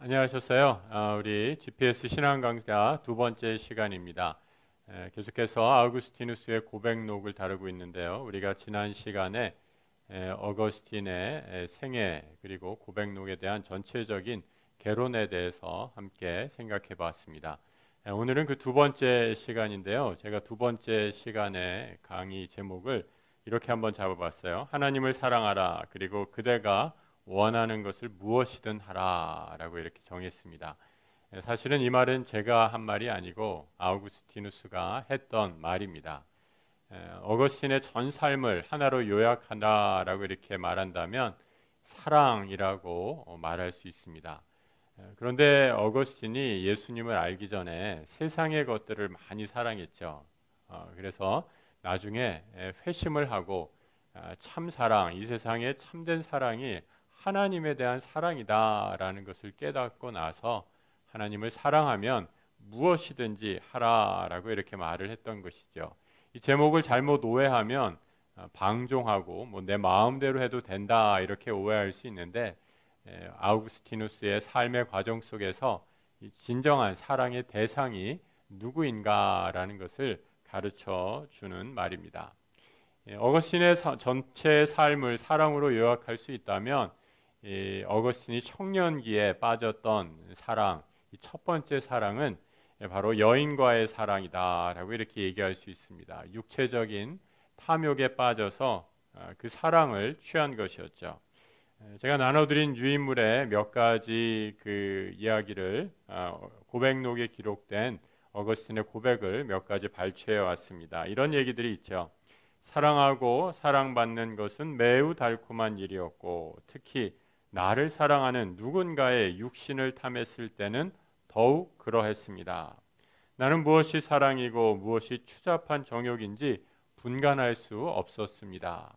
안녕하셨어요. 우리 GPS 신앙 강좌 두 번째 시간입니다. 계속해서 아우구스티누스의 고백록을 다루고 있는데요. 우리가 지난 시간에 어거스틴의 생애 그리고 고백록에 대한 전체적인 개론에 대해서 함께 생각해 봤습니다. 오늘은 그 두 번째 시간인데요. 제가 두 번째 시간의 강의 제목을 이렇게 한번 잡아봤어요. 하나님을 사랑하라. 그리고 그대가 원하는 것을 무엇이든 하라라고 이렇게 정했습니다. 사실은 이 말은 제가 한 말이 아니고 아우구스티누스가 했던 말입니다. 어거스틴의 전 삶을 하나로 요약한다라고 이렇게 말한다면 사랑이라고 말할 수 있습니다. 그런데 어거스틴이 예수님을 알기 전에 세상의 것들을 많이 사랑했죠. 그래서 나중에 회심을 하고 참 사랑, 이 세상의 참된 사랑이 하나님에 대한 사랑이다라는 것을 깨닫고 나서 하나님을 사랑하면 무엇이든지 하라라고 이렇게 말을 했던 것이죠. 이 제목을 잘못 오해하면 방종하고 뭐 내 마음대로 해도 된다 이렇게 오해할 수 있는데 아우구스티누스의 삶의 과정 속에서 이 진정한 사랑의 대상이 누구인가라는 것을 가르쳐 주는 말입니다. 어거스틴의 전체 삶을 사랑으로 요약할 수 있다면 어거스틴이 청년기에 빠졌던 사랑, 이 첫 번째 사랑은 바로 여인과의 사랑이다라고 이렇게 얘기할 수 있습니다. 육체적인 탐욕에 빠져서 그 사랑을 취한 것이었죠. 제가 나눠드린 유인물의 몇 가지 그 이야기를 고백록에 기록된 어거스틴의 고백을 몇 가지 발췌해 왔습니다. 이런 얘기들이 있죠. 사랑하고 사랑받는 것은 매우 달콤한 일이었고 특히 나를 사랑하는 누군가의 육신을 탐했을 때는 더욱 그러했습니다. 나는 무엇이 사랑이고 무엇이 추잡한 정욕인지 분간할 수 없었습니다.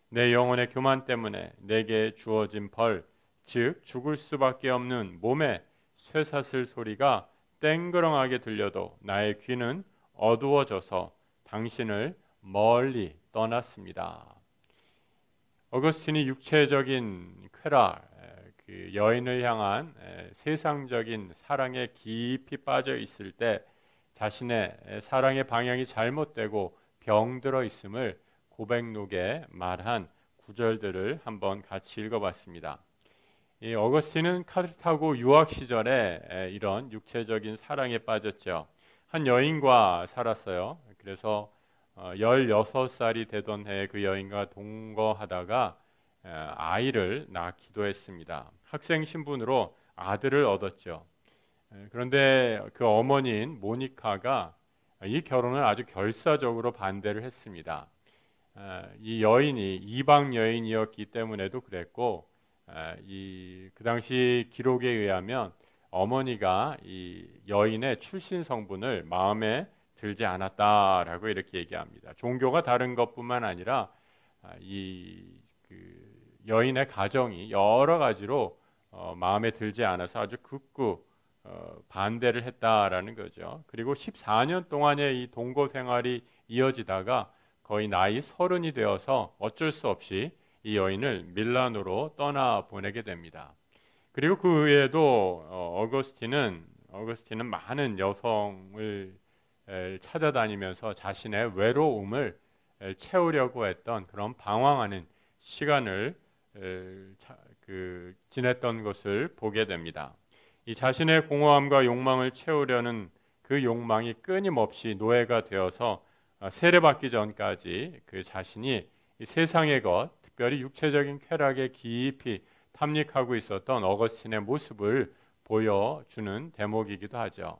내 영혼의 교만 때문에 내게 주어진 벌, 즉 죽을 수밖에 없는 몸의 쇠사슬 소리가 땡그렁하게 들려도 나의 귀는 어두워져서 당신을 멀리 떠났습니다. 어거스틴이 육체적인 쾌락, 그 여인을 향한 세상적인 사랑에 깊이 빠져 있을 때 자신의 사랑의 방향이 잘못되고 병들어 있음을 고백록에 말한 구절들을 한번 같이 읽어봤습니다. 이 어거스틴은 카르타고 유학 시절에 이런 육체적인 사랑에 빠졌죠. 한 여인과 살았어요. 그래서 16살이 되던 해에 그 여인과 동거하다가 아이를 낳기도 했습니다. 학생 신분으로 아들을 얻었죠. 그런데 그 어머니인 모니카가 이 결혼을 아주 결사적으로 반대를 했습니다. 이 여인이 이방 여인이었기 때문에도 그랬고 그 당시 기록에 의하면 어머니가 이 여인의 출신 성분을 마음에 들지 않았다라고 이렇게 얘기합니다. 종교가 다른 것뿐만 아니라 그 여인의 가정이 여러 가지로 마음에 들지 않아서 아주 극구 반대를 했다라는 거죠. 그리고 14년 동안의 이 동거 생활이 이어지다가 거의 나이 30이 되어서 어쩔 수 없이 이 여인을 밀라노로 떠나 보내게 됩니다. 그리고 그 외에도 어거스틴은 많은 여성을 찾아다니면서 자신의 외로움을 채우려고 했던 그런 방황하는 시간을 지냈던 것을 보게 됩니다. 이 자신의 공허함과 욕망을 채우려는 그 욕망이 끊임없이 노예가 되어서 세례받기 전까지 그 자신이 이 세상의 것, 특별히 육체적인 쾌락에 깊이 탐닉하고 있었던 어거스틴의 모습을 보여주는 대목이기도 하죠.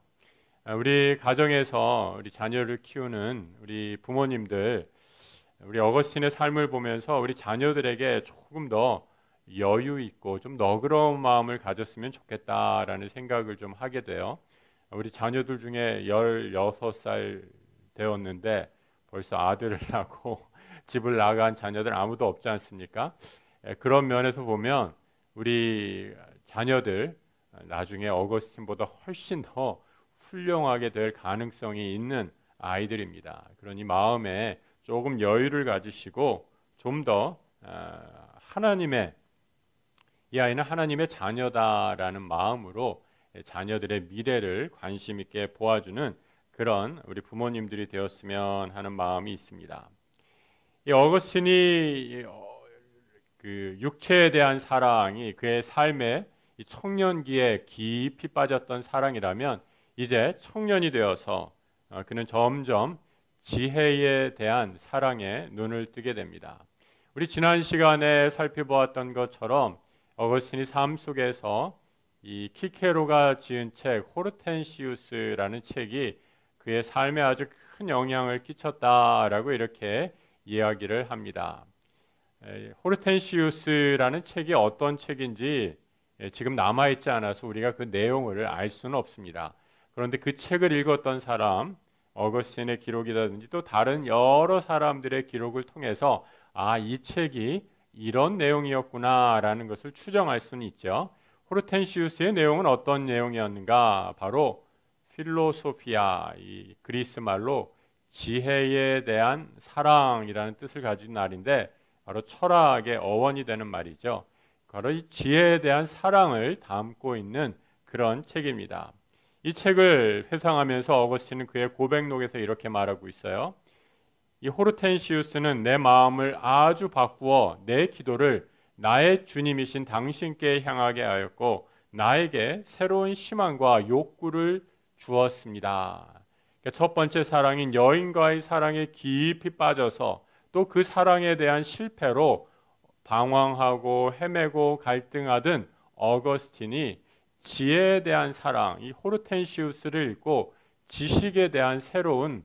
우리 가정에서 우리 자녀를 키우는 우리 부모님들, 우리 어거스틴의 삶을 보면서 우리 자녀들에게 조금 더 여유 있고 좀 너그러운 마음을 가졌으면 좋겠다라는 생각을 좀 하게 돼요. 우리 자녀들 중에 16살 되었는데 벌써 아들을 낳고 집을 나간 자녀들 아무도 없지 않습니까? 그런 면에서 보면 우리 자녀들 나중에 어거스틴보다 훨씬 더 훌륭하게 될 가능성이 있는 아이들입니다. 그러니 마음에 조금 여유를 가지시고 좀 더 하나님의 이 아이는 하나님의 자녀다라는 마음으로 자녀들의 미래를 관심 있게 보아주는 그런 우리 부모님들이 되었으면 하는 마음이 있습니다. 이 어거스틴이 그 육체에 대한 사랑이 그의 삶의 이 청년기에 깊이 빠졌던 사랑이라면 이제 청년이 되어서 그는 점점 지혜에 대한 사랑에 눈을 뜨게 됩니다. 우리 지난 시간에 살펴보았던 것처럼 어거스틴이 삶 속에서 이 키케로가 지은 책 호르텐시우스라는 책이 그의 삶에 아주 큰 영향을 끼쳤다라고 이렇게 이야기를 합니다. 호르텐시우스라는 책이 어떤 책인지 지금 남아있지 않아서 우리가 그 내용을 알 수는 없습니다. 그런데 그 책을 읽었던 사람, 어거스틴의 기록이라든지 또 다른 여러 사람들의 기록을 통해서 이 책이 이런 내용이었구나라는 것을 추정할 수는 있죠. 호르텐시우스의 내용은 어떤 내용이었는가? 바로 필로소피아, 이 그리스 말로 지혜에 대한 사랑이라는 뜻을 가진 말인데 바로 철학의 어원이 되는 말이죠. 바로 이 지혜에 대한 사랑을 담고 있는 그런 책입니다. 이 책을 회상하면서 어거스틴은 그의 고백록에서 이렇게 말하고 있어요. 이 호르텐시우스는 내 마음을 아주 바꾸어 내 기도를 나의 주님이신 당신께 향하게 하였고 나에게 새로운 희망과 욕구를 주었습니다. 그러니까 첫 번째 사랑인 여인과의 사랑에 깊이 빠져서 또 그 사랑에 대한 실패로 방황하고 헤매고 갈등하던 어거스틴이 지혜에 대한 사랑, 이 호르텐시우스를 읽고 지식에 대한 새로운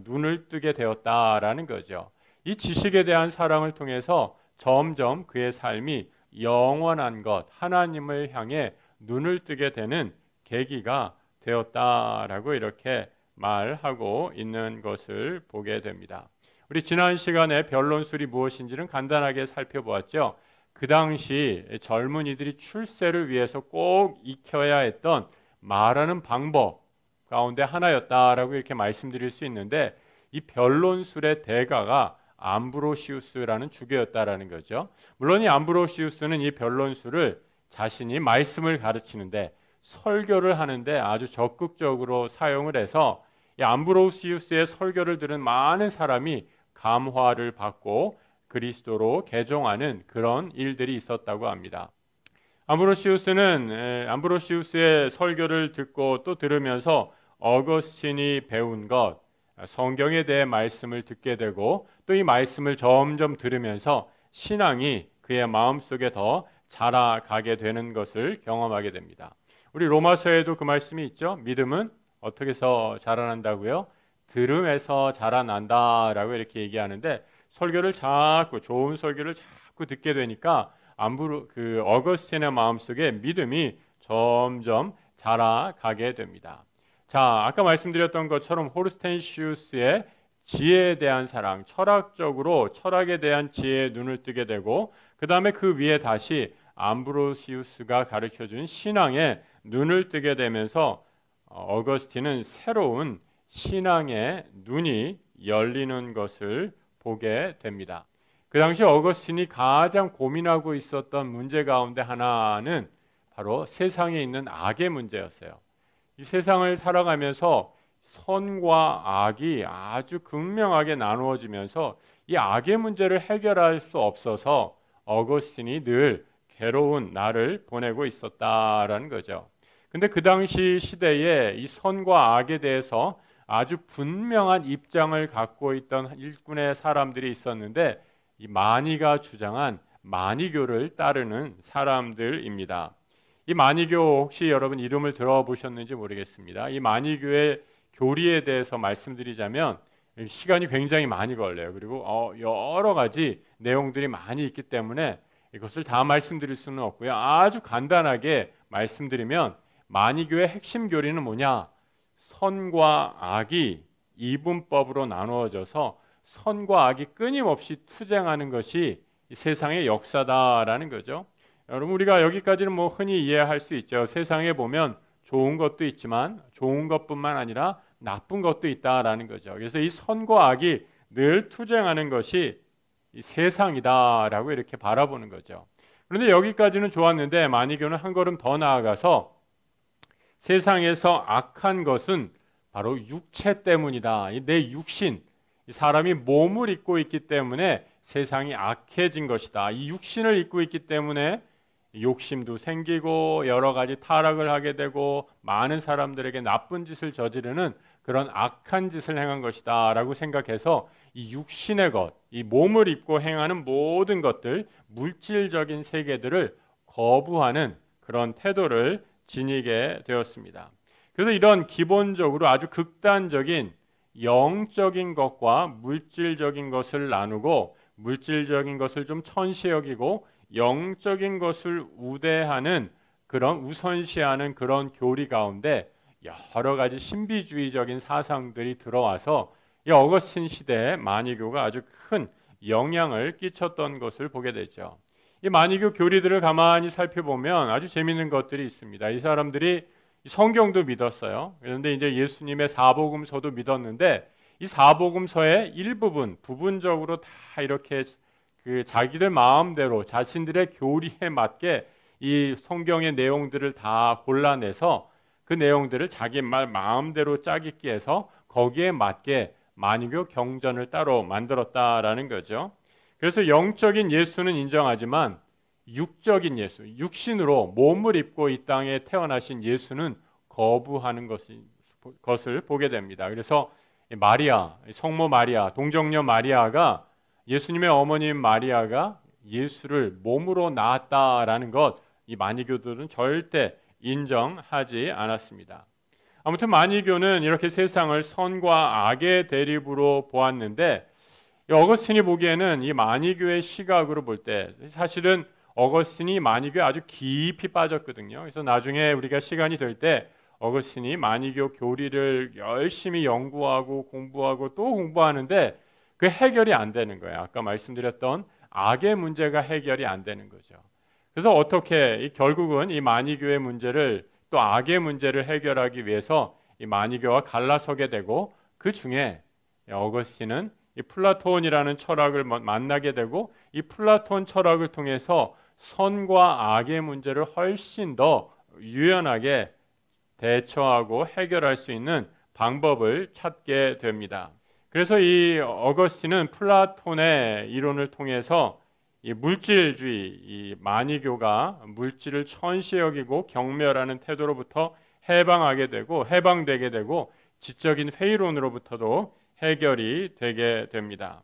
눈을 뜨게 되었다라는 거죠. 이 지식에 대한 사랑을 통해서 점점 그의 삶이 영원한 것, 하나님을 향해 눈을 뜨게 되는 계기가 되었다라고 이렇게 말하고 있는 것을 보게 됩니다. 우리 지난 시간에 변론술이 무엇인지는 간단하게 살펴보았죠. 그 당시 젊은이들이 출세를 위해서 꼭 익혀야 했던 말하는 방법 가운데 하나였다라고 이렇게 말씀드릴 수 있는데 이 변론술의 대가가 암브로시우스라는 주교였다라는 거죠. 물론 이 암브로시우스는 이 변론술을 자신이 말씀을 가르치는데 설교를 하는데 아주 적극적으로 사용을 해서 이 암브로시우스의 설교를 들은 많은 사람이 감화를 받고 그리스도로 개종하는 그런 일들이 있었다고 합니다. 암브로시우스의 설교를 듣고 또 들으면서 어거스틴이 배운 것, 성경에 대해 말씀을 듣게 되고 또 이 말씀을 점점 들으면서 신앙이 그의 마음속에 더 자라가게 되는 것을 경험하게 됩니다. 우리 로마서에도 그 말씀이 있죠. 믿음은 어떻게 해서 자라난다고요? 들음에서 자라난다라고 이렇게 얘기하는데 설교를 자꾸 좋은 설교를 자꾸 듣게 되니까 어거스틴의 마음속에 믿음이 점점 자라가게 됩니다. 자, 아까 말씀드렸던 것처럼 호르텐시우스의 지혜에 대한 사랑, 철학적으로 철학에 대한 지혜에 눈을 뜨게 되고 그 다음에 그 위에 다시 암브로시우스가 가르쳐준 신앙에 눈을 뜨게 되면서 어거스틴은 새로운 신앙의 눈이 열리는 것을 보게 됩니다. 그 당시 어거스틴이 가장 고민하고 있었던 문제 가운데 하나는 바로 세상에 있는 악의 문제였어요. 이 세상을 살아가면서 선과 악이 아주 극명하게 나누어지면서 이 악의 문제를 해결할 수 없어서 어거스틴이 늘 괴로운 날을 보내고 있었다라는 거죠. 근데 그 당시 시대에 이 선과 악에 대해서 아주 분명한 입장을 갖고 있던 일꾼의 사람들이 있었는데 이 마니가 주장한 마니교를 따르는 사람들입니다. 이 마니교 혹시 여러분 이름을 들어보셨는지 모르겠습니다. 이 마니교의 교리에 대해서 말씀드리자면 시간이 굉장히 많이 걸려요. 그리고 여러 가지 내용들이 많이 있기 때문에 이것을 다 말씀드릴 수는 없고요. 아주 간단하게 말씀드리면 마니교의 핵심 교리는 뭐냐? 선과 악이 이분법으로 나누어져서 선과 악이 끊임없이 투쟁하는 것이 이 세상의 역사다라는 거죠. 여러분 우리가 여기까지는 뭐 흔히 이해할 수 있죠. 세상에 보면 좋은 것도 있지만 좋은 것뿐만 아니라 나쁜 것도 있다라는 거죠. 그래서 이 선과 악이 늘 투쟁하는 것이 이 세상이다라고 이렇게 바라보는 거죠. 그런데 여기까지는 좋았는데 마니교는 한 걸음 더 나아가서 세상에서 악한 것은 바로 육체 때문이다. 내 육신, 이 사람이 몸을 입고 있기 때문에 세상이 악해진 것이다. 이 육신을 입고 있기 때문에 욕심도 생기고 여러 가지 타락을 하게 되고 많은 사람들에게 나쁜 짓을 저지르는 그런 악한 짓을 행한 것이다 라고 생각해서 이 육신의 것, 이 몸을 입고 행하는 모든 것들, 물질적인 세계들을 거부하는 그런 태도를 지니게 되었습니다. 그래서 이런 기본적으로 아주 극단적인 영적인 것과 물질적인 것을 나누고 물질적인 것을 좀 천시 여기고 영적인 것을 우대하는 그런 우선시하는 그런 교리 가운데 여러 가지 신비주의적인 사상들이 들어와서 이 어거스틴 시대에 마니교가 아주 큰 영향을 끼쳤던 것을 보게 되죠. 이 마니교 교리들을 가만히 살펴보면 아주 재미있는 것들이 있습니다. 이 사람들이 성경도 믿었어요. 그런데 이제 예수님의 사복음서도 믿었는데 이 사복음서의 일부분, 부분적으로 다 이렇게 그 자기들 마음대로 자신들의 교리에 맞게 이 성경의 내용들을 다 골라내서 그 내용들을 자기 마음대로 짜깁기 해서 거기에 맞게 마니교 경전을 따로 만들었다라는 거죠. 그래서 영적인 예수는 인정하지만 육적인 예수, 육신으로 몸을 입고 이 땅에 태어나신 예수는 거부하는 것을 보게 됩니다. 그래서 마리아, 성모 마리아, 동정녀 마리아가 예수님의 어머님 마리아가 예수를 몸으로 낳았다라는 것, 이 마니교들은 절대 인정하지 않았습니다. 아무튼 마니교는 이렇게 세상을 선과 악의 대립으로 보았는데 어거스틴이 보기에는 이 마니교의 시각으로 볼 때 사실은 어거스틴이 마니교에 아주 깊이 빠졌거든요. 그래서 나중에 우리가 시간이 될 때 어거스틴이 마니교 교리를 열심히 연구하고 공부하고 또 공부하는데 그 해결이 안 되는 거예요. 아까 말씀드렸던 악의 문제가 해결이 안 되는 거죠. 그래서 어떻게 결국은 이 마니교의 문제를 또 악의 문제를 해결하기 위해서 이 마니교와 갈라서게 되고 그 중에 어거스틴은 이 플라톤이라는 철학을 만나게 되고 이 플라톤 철학을 통해서 선과 악의 문제를 훨씬 더 유연하게 대처하고 해결할 수 있는 방법을 찾게 됩니다. 그래서 이 어거스틴은 플라톤의 이론을 통해서 이 물질주의, 이 마니교가 물질을 천시 여기고 경멸하는 태도로부터 해방되게 되고 지적인 회의론으로부터도 해결이 되게 됩니다.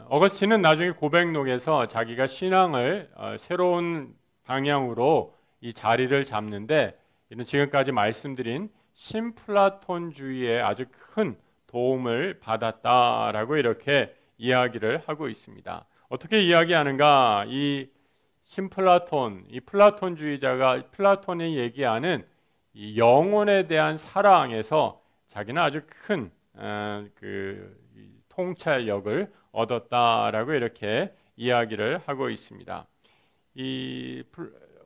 어거스틴은 나중에 고백록에서 자기가 신앙을 새로운 방향으로 이 자리를 잡는데 이는 지금까지 말씀드린 신플라톤주의에 아주 큰 도움을 받았다라고 이렇게 이야기를 하고 있습니다. 어떻게 이야기하는가? 이 신플라톤, 이 플라톤주의자가 플라톤이 얘기하는 이 영혼에 대한 사랑에서 자기는 아주 큰 그 통찰력을 얻었다라고 이렇게 이야기를 하고 있습니다. 이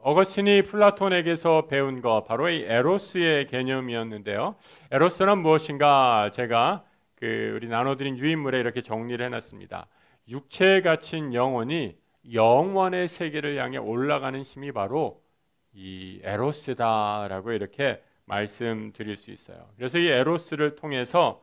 어거스틴이 플라톤에게서 배운 거 바로 이 에로스의 개념이었는데요. 에로스는 무엇인가? 제가 우리 나눠드린 유인물에 이렇게 정리를 해놨습니다. 육체에 갇힌 영혼이 영원의 세계를 향해 올라가는 힘이 바로 이 에로스다라고 이렇게 말씀드릴 수 있어요. 그래서 이 에로스를 통해서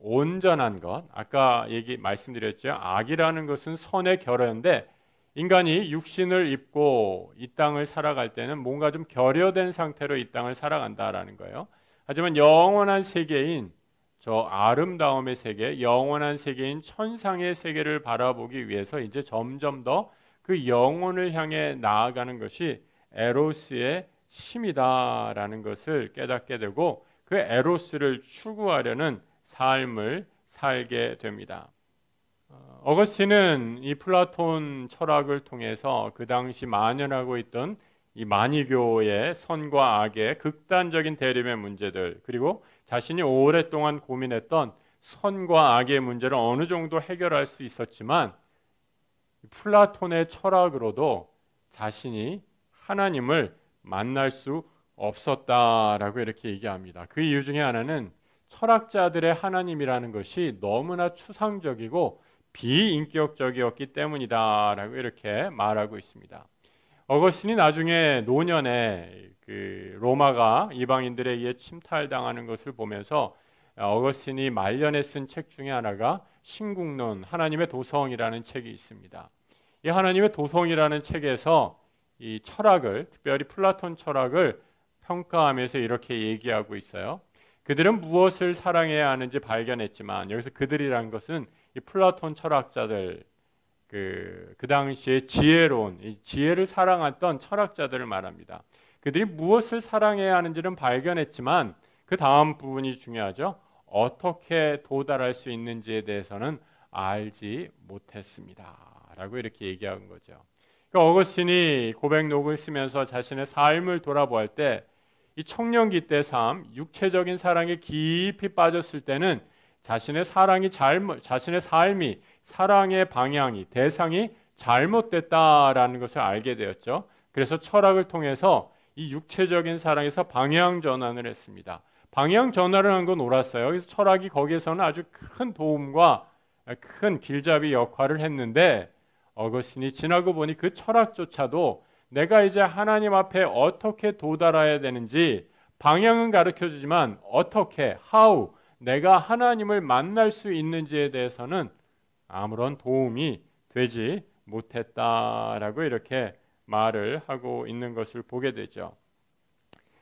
온전한 것, 아까 말씀드렸죠. 악이라는 것은 선의 결여인데 인간이 육신을 입고 이 땅을 살아갈 때는 뭔가 좀 결여된 상태로 이 땅을 살아간다라는 거예요. 하지만 영원한 세계인 저 아름다움의 세계, 영원한 세계인 천상의 세계를 바라보기 위해서 이제 점점 더 그 영혼을 향해 나아가는 것이 에로스의 힘이다라는 것을 깨닫게 되고 그 에로스를 추구하려는 삶을 살게 됩니다. 어거스틴은 이 플라톤 철학을 통해서 그 당시 만연하고 있던 이 마니교의 선과 악의 극단적인 대립의 문제들 그리고 자신이 오랫동안 고민했던 선과 악의 문제를 어느 정도 해결할 수 있었지만 플라톤의 철학으로도 자신이 하나님을 만날 수 없었다라고 이렇게 얘기합니다. 그 이유 중에 하나는 철학자들의 하나님이라는 것이 너무나 추상적이고 비인격적이었기 때문이다라고 이렇게 말하고 있습니다. 어거스틴이 나중에 노년에 그 로마가 이방인들에 의해 침탈당하는 것을 보면서 어거스틴이 말년에 쓴 책 중에 하나가 신국론 하나님의 도성이라는 책이 있습니다. 이 하나님의 도성이라는 책에서 이 철학을, 특별히 플라톤 철학을 평가하면서 이렇게 얘기하고 있어요. 그들은 무엇을 사랑해야 하는지 발견했지만, 여기서 그들이라는 것은 이 플라톤 철학자들, 그 당시에 지혜로운, 이 지혜를 사랑했던 철학자들을 말합니다. 그들이 무엇을 사랑해야 하는지는 발견했지만 그 다음 부분이 중요하죠. 어떻게 도달할 수 있는지에 대해서는 알지 못했습니다 라고 이렇게 얘기한 거죠. 그러니까 어거스틴이 고백록을 쓰면서 자신의 삶을 돌아보할 때 이 청년기 때 삶, 육체적인 사랑에 깊이 빠졌을 때는 자신의 삶이 사랑의 방향이, 대상이 잘못됐다라는 것을 알게 되었죠. 그래서 철학을 통해서 이 육체적인 사랑에서 방향 전환을 했습니다. 방향 전환을 한 건 옳았어요. 그래서 철학이 거기에서는 아주 큰 도움과 큰 길잡이 역할을 했는데, 어거스틴이 지나고 보니 그 철학조차도 내가 이제 하나님 앞에 어떻게 도달해야 되는지 방향은 가르쳐주지만 어떻게, how, 내가 하나님을 만날 수 있는지에 대해서는 아무런 도움이 되지 못했다라고 이렇게 말을 하고 있는 것을 보게 되죠.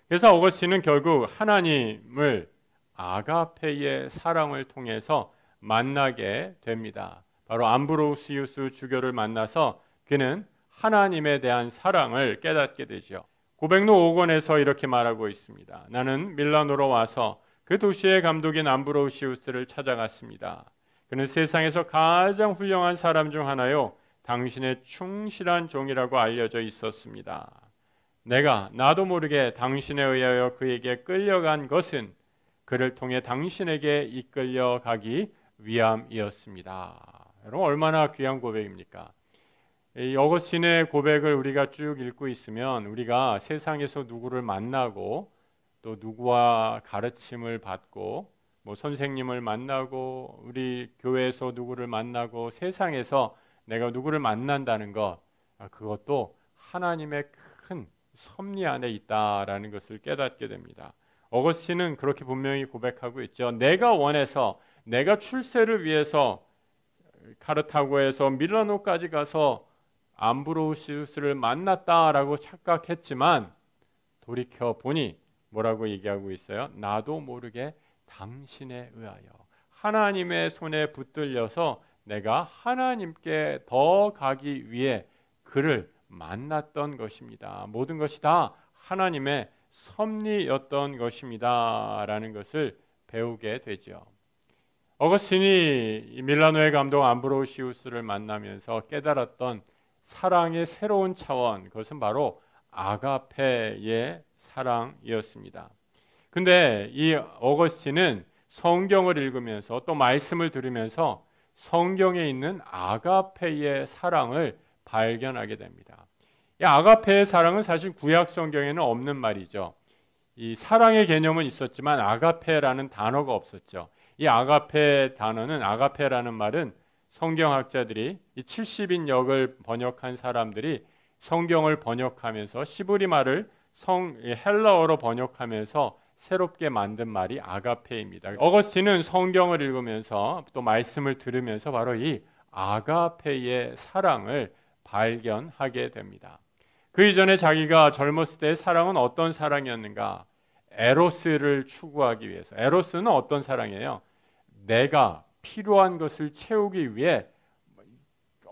그래서 어거스틴은 결국 하나님을 아가페의 사랑을 통해서 만나게 됩니다. 바로 암브로시우스 주교를 만나서 그는 하나님에 대한 사랑을 깨닫게 되죠. 고백록 5권에서 이렇게 말하고 있습니다. 나는 밀라노로 와서 그 도시의 감독인 암브로시우스를 찾아갔습니다. 그는 세상에서 가장 훌륭한 사람 중 하나요, 당신의 충실한 종이라고 알려져 있었습니다. 내가 나도 모르게 당신에 의하여 그에게 끌려간 것은 그를 통해 당신에게 이끌려가기 위함이었습니다. 여러분, 얼마나 귀한 고백입니까? 이 어거스틴의 고백을 우리가 쭉 읽고 있으면 우리가 세상에서 누구를 만나고 또 누구와 가르침을 받고 뭐 선생님을 만나고 우리 교회에서 누구를 만나고 세상에서 내가 누구를 만난다는 것, 그것도 하나님의 큰 섭리 안에 있다라는 것을 깨닫게 됩니다. 어거스틴은 그렇게 분명히 고백하고 있죠. 내가 원해서, 내가 출세를 위해서 카르타고에서 밀라노까지 가서 암브로시우스를 만났다라고 착각했지만 돌이켜 보니 뭐라고 얘기하고 있어요? 나도 모르게 당신에 의하여 하나님의 손에 붙들려서 내가 하나님께 더 가기 위해 그를 만났던 것입니다. 모든 것이 다 하나님의 섭리였던 것입니다 라는 것을 배우게 되죠. 어거스틴이 밀라노의 감독 암브로시우스를 만나면서 깨달았던 사랑의 새로운 차원, 그것은 바로 아가페의 사랑이었습니다. 근데 이 어거스틴은 성경을 읽으면서 또 말씀을 들으면서 성경에 있는 아가페의 사랑을 발견하게 됩니다. 이 아가페의 사랑은 사실 구약 성경에는 없는 말이죠. 이 사랑의 개념은 있었지만 아가페라는 단어가 없었죠. 이 아가페 단어는, 아가페라는 말은 성경학자들이 이 70인역을 번역한 사람들이 성경을 번역하면서 시브리말을 헬라어로 번역하면서 새롭게 만든 말이 아가페입니다. 어거스틴은 성경을 읽으면서 또 말씀을 들으면서 바로 이 아가페의 사랑을 발견하게 됩니다. 그 이전에 자기가 젊었을 때의 사랑은 어떤 사랑이었는가? 에로스를 추구하기 위해서. 에로스는 어떤 사랑이에요? 내가 필요한 것을 채우기 위해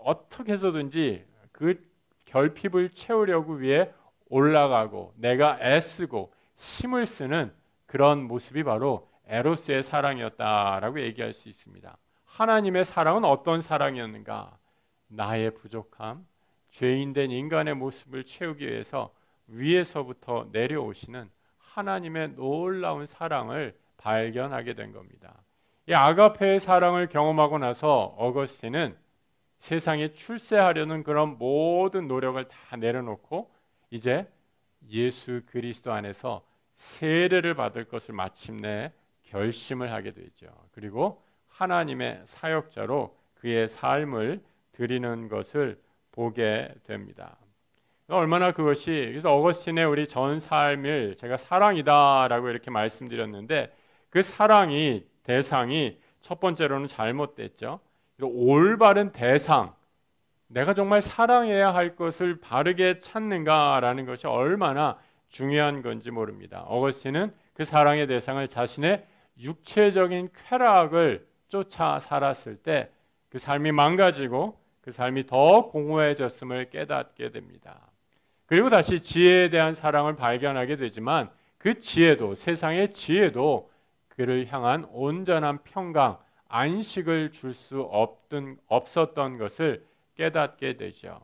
어떻게 해서든지 그 결핍을 채우려고 위해 올라가고 내가 애쓰고 힘을 쓰는 그런 모습이 바로 에로스의 사랑이었다라고 얘기할 수 있습니다. 하나님의 사랑은 어떤 사랑이었는가? 나의 부족함, 죄인된 인간의 모습을 채우기 위해서 위에서부터 내려오시는 하나님의 놀라운 사랑을 발견하게 된 겁니다. 이 아가페의 사랑을 경험하고 나서 어거스틴은 세상에 출세하려는 그런 모든 노력을 다 내려놓고 이제 예수 그리스도 안에서 세례를 받을 것을 마침내 결심을 하게 되죠. 그리고 하나님의 사역자로 그의 삶을 드리는 것을 보게 됩니다. 얼마나 그것이, 그래서 어거스틴의 우리 전 삶을 제가 사랑이다라고 이렇게 말씀드렸는데, 그 사랑이, 대상이 첫 번째로는 잘못됐죠. 올바른 대상, 내가 정말 사랑해야 할 것을 바르게 찾는가라는 것이 얼마나 중요한 건지 모릅니다. 어거스틴은 그 사랑의 대상을 자신의 육체적인 쾌락을 쫓아 살았을 때 그 삶이 망가지고 그 삶이 더 공허해졌음을 깨닫게 됩니다. 그리고 다시 지혜에 대한 사랑을 발견하게 되지만 그 지혜도, 세상의 지혜도 그를 향한 온전한 평강, 안식을 줄 수 없었던 것을 깨닫게 되죠.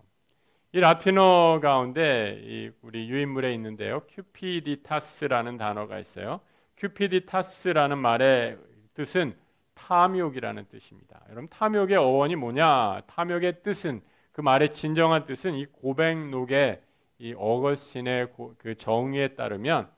이 라틴어 가운데 우리 유인물에 있는데요, 큐피디타스라는 단어가 있어요. 큐피디타스라는 말의 뜻은 탐욕이라는 뜻입니다. 여러분, 탐욕의 어원이 뭐냐? 탐욕의 뜻은, 그 말의 진정한 뜻은 이 고백록의 이 어거스틴의 그 정의에 따르면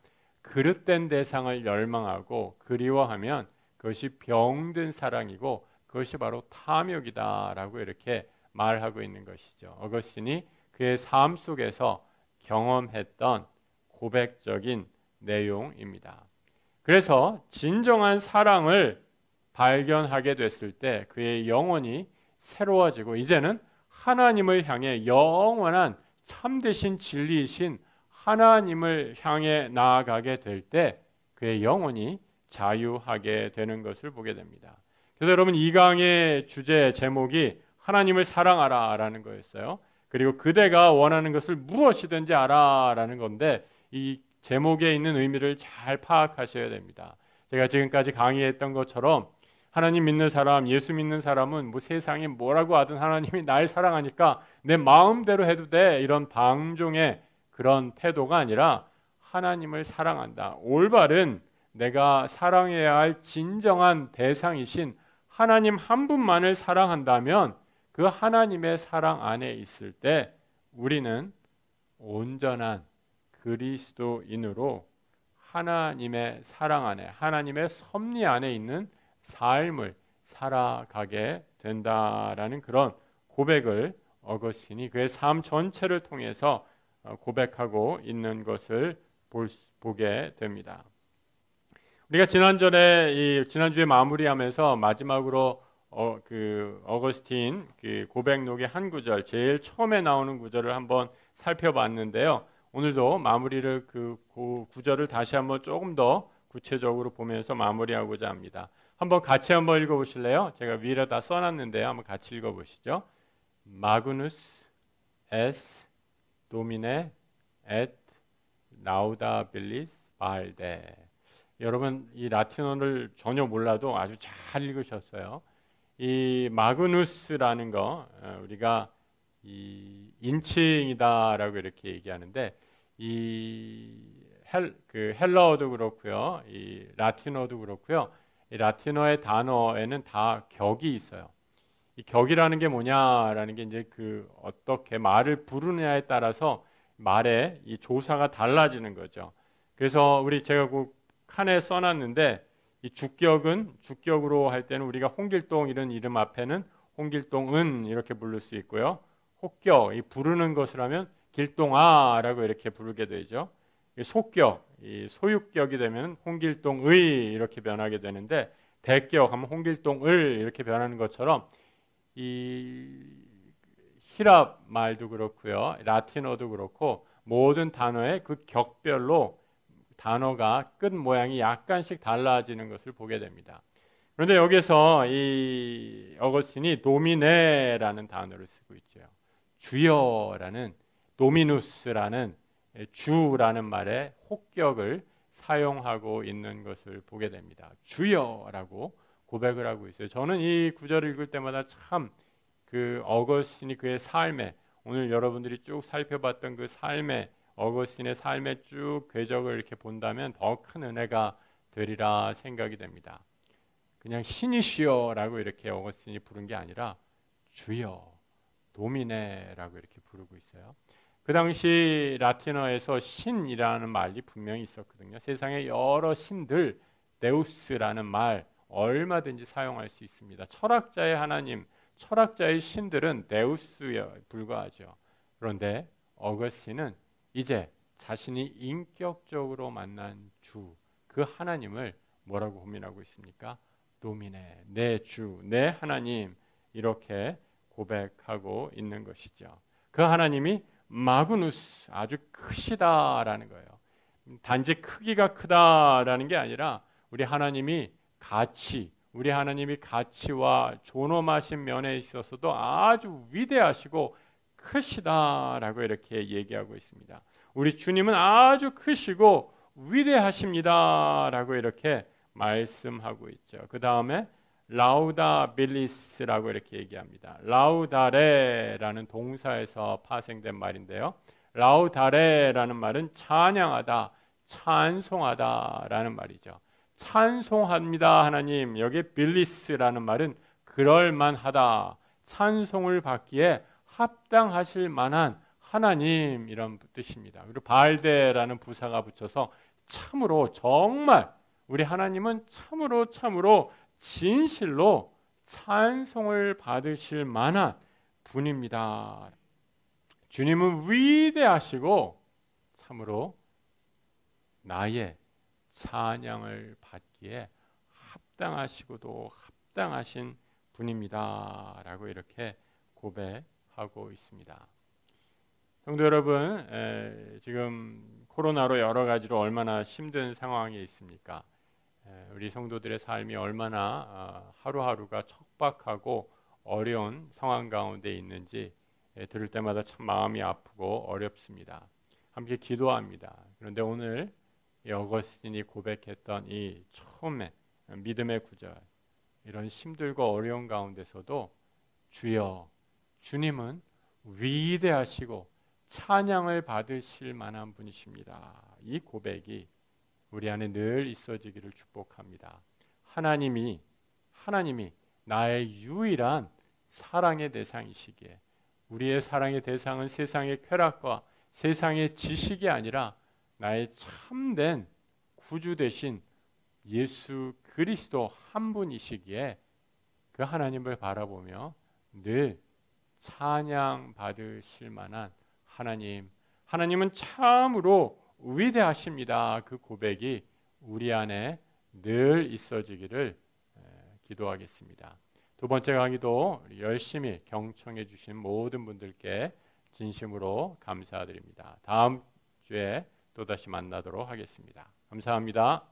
그릇된 대상을 열망하고 그리워하면 그것이 병든 사랑이고 그것이 바로 탐욕이다라고 이렇게 말하고 있는 것이죠. 어거스틴이 그의 삶 속에서 경험했던 고백적인 내용입니다. 그래서 진정한 사랑을 발견하게 됐을 때 그의 영혼이 새로워지고 이제는 하나님을 향해 영원한 참되신 진리이신 하나님을 향해 나아가게 될 때 그의 영혼이 자유하게 되는 것을 보게 됩니다. 그래서 여러분, 이 강의 주제 제목이 하나님을 사랑하라 라는 거였어요. 그리고 그대가 원하는 것을 무엇이든지 알아라는 건데 이 제목에 있는 의미를 잘 파악하셔야 됩니다. 제가 지금까지 강의했던 것처럼 하나님 믿는 사람, 예수 믿는 사람은 뭐 세상에 뭐라고 하든 하나님이 날 사랑하니까 내 마음대로 해도 돼, 이런 방종의 그런 태도가 아니라 하나님을 사랑한다. 올바른 내가 사랑해야 할 진정한 대상이신 하나님 한 분만을 사랑한다면 그 하나님의 사랑 안에 있을 때 우리는 온전한 그리스도인으로 하나님의 사랑 안에, 하나님의 섭리 안에 있는 삶을 살아가게 된다라는 그런 고백을 어거스틴이 그의 삶 전체를 통해서 고백하고 있는 것을 보게 됩니다. 우리가 지난주에 마무리하면서 마지막으로 어거스틴 그 고백록의 한 구절, 제일 처음에 나오는 구절을 한번 살펴봤는데요. 오늘도 마무리를 그 구절을 다시 한번 조금 더 구체적으로 보면서 마무리하고자 합니다. 한번 같이 한번 읽어보실래요? 제가 위에다 써놨는데요. 한번 같이 읽어보시죠. Magnus est Domine et laudabilis balde. 여러분, 이 라틴어를 전혀 몰라도 아주 잘 읽으셨어요. 이 마그누스라는 거 우리가 이 인칭이다라고 이렇게 얘기하는데 그 헬라어도 그렇고요, 이 라틴어도 그렇고요. 이 라틴어의 단어에는 다 격이 있어요. 이 격이라는 게 뭐냐라는 게 이제 그 어떻게 말을 부르느냐에 따라서 말의 이 조사가 달라지는 거죠. 그래서 제가 그 칸에 써놨는데 이 주격으로 할 때는 우리가 홍길동 이런 이름 앞에는 홍길동은 이렇게 부를 수 있고요. 혹격, 이 부르는 것을 하면 길동아라고 이렇게 부르게 되죠. 속격, 이 소유격이 되면 홍길동의 이렇게 변하게 되는데 대격 하면 홍길동을 이렇게 변하는 것처럼 이 히랍 말도 그렇고요, 라틴어도 그렇고 모든 단어의 그 격별로 단어가 끝 모양이 약간씩 달라지는 것을 보게 됩니다. 그런데 여기서 이 어거스틴이 도미네라는 단어를 쓰고 있죠. 주여라는, 도미누스라는 주라는 말에 혹격을 사용하고 있는 것을 보게 됩니다. 주여라고 고백을 하고 있어요. 저는 이 구절을 읽을 때마다 참 그 어거스틴이 그의 삶에, 오늘 여러분들이 쭉 살펴봤던 그 삶에, 어거스틴의 삶의 쭉 궤적을 이렇게 본다면 더 큰 은혜가 되리라 생각이 됩니다. 그냥 신이시여라고 이렇게 어거스틴이 부른 게 아니라 주여, 도미네라고 이렇게 부르고 있어요. 그 당시 라틴어에서 신이라는 말이 분명히 있었거든요. 세상에 여러 신들, 데우스라는 말 얼마든지 사용할 수 있습니다. 철학자의 하나님, 철학자의 신들은 데우스에 불과하죠. 그런데 어거스틴은 이제 자신이 인격적으로 만난 주, 그 하나님을 뭐라고 고민하고 있습니까? 도미네, 내 주, 내 하나님, 이렇게 고백하고 있는 것이죠. 그 하나님이 마그누스, 아주 크시다라는 거예요. 단지 크기가 크다라는 게 아니라 우리 하나님이 가치와 존엄하신 면에 있어서도 아주 위대하시고 크시다라고 이렇게 얘기하고 있습니다. 우리 주님은 아주 크시고 위대하십니다라고 이렇게 말씀하고 있죠. 그 다음에 라우다빌리스라고 이렇게 얘기합니다. 라우다레라는 동사에서 파생된 말인데요. 라우다레라는 말은 찬양하다, 찬송하다라는 말이죠. 찬송합니다 하나님. 여기 빌리스라는 말은 그럴만하다, 찬송을 받기에 합당하실 만한 하나님, 이런 뜻입니다. 그리고 발데라는 부사가 붙여서 참으로, 정말 우리 하나님은 참으로 진실로 찬송을 받으실 만한 분입니다. 주님은 위대하시고 참으로 나의 찬양을 받기에 합당하시고도 합당하신 분입니다 라고 이렇게 고백하고 있습니다. 성도 여러분, 지금 코로나로 여러 가지로 얼마나 힘든 상황에 있습니까? 우리 성도들의 삶이 얼마나 하루하루가 척박하고 어려운 상황 가운데 있는지 들을 때마다 참 마음이 아프고 어렵습니다. 함께 기도합니다. 그런데 오늘 어거스틴이 고백했던 이 처음에 믿음의 구절, 이런 힘들고 어려운 가운데서도 주여, 주님은 위대하시고 찬양을 받으실 만한 분이십니다. 이 고백이 우리 안에 늘 있어지기를 축복합니다. 하나님이 나의 유일한 사랑의 대상이시기에, 우리의 사랑의 대상은 세상의 쾌락과 세상의 지식이 아니라 나의 참된 구주 되신 예수 그리스도 한 분이시기에 그 하나님을 바라보며 늘 찬양 받으실 만한 하나님은 참으로 위대하십니다. 그 고백이 우리 안에 늘 있어지기를 기도하겠습니다. 두 번째 강의도 열심히 경청해 주신 모든 분들께 진심으로 감사드립니다. 다음 주에 또다시 만나도록 하겠습니다. 감사합니다.